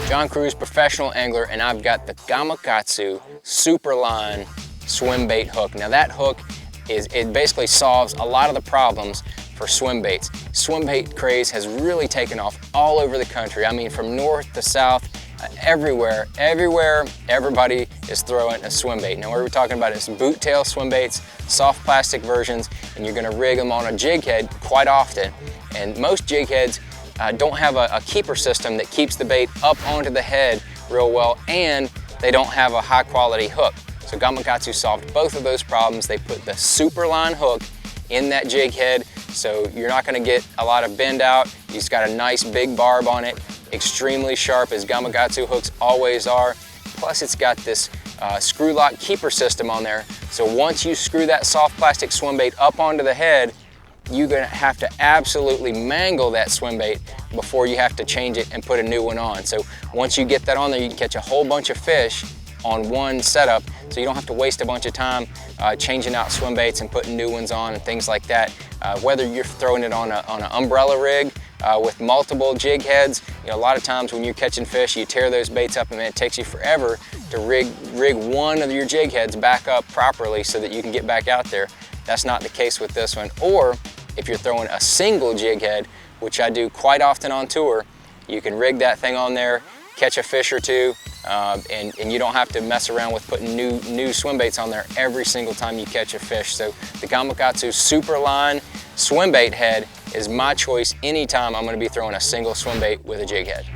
John Cruz, professional angler, and I've got the Gamakatsu Superline Swim Bait hook. Now that hook it basically solves a lot of the problems for swim baits. Swim bait craze has really taken off all over the country. I mean, from north to south, everywhere, everybody is throwing a swim bait. Now what we're talking about is boot tail swim baits, soft plastic versions, and you're gonna rig them on a jig head quite often. And most jig heads don't have a keeper system that keeps the bait up onto the head real well, and they don't have a high quality hook. So Gamakatsu solved both of those problems. They put the Superline hook in that jig head, so you're not gonna get a lot of bend out. It's got a nice big barb on it, extremely sharp as Gamakatsu hooks always are. Plus it's got this screw lock keeper system on there. So once you screw that soft plastic swim bait up onto the head, you're gonna have to absolutely mangle that swim bait before you have to change it and put a new one on. So once you get that on there, you can catch a whole bunch of fish on one setup, so you don't have to waste a bunch of time changing out swim baits and putting new ones on and things like that. Whether you're throwing it on an umbrella rig with multiple jig heads, you know, a lot of times when you're catching fish, you tear those baits up and it takes you forever to rig one of your jig heads back up properly so that you can get back out there. That's not the case with this one. Or if you're throwing a single jig head, which I do quite often on tour, you can rig that thing on there, catch a fish or two, and you don't have to mess around with putting new swim baits on there every single time you catch a fish. So the Gamakatsu Superline Swim Bait Head is my choice anytime I'm going to be throwing a single swim bait with a jig head.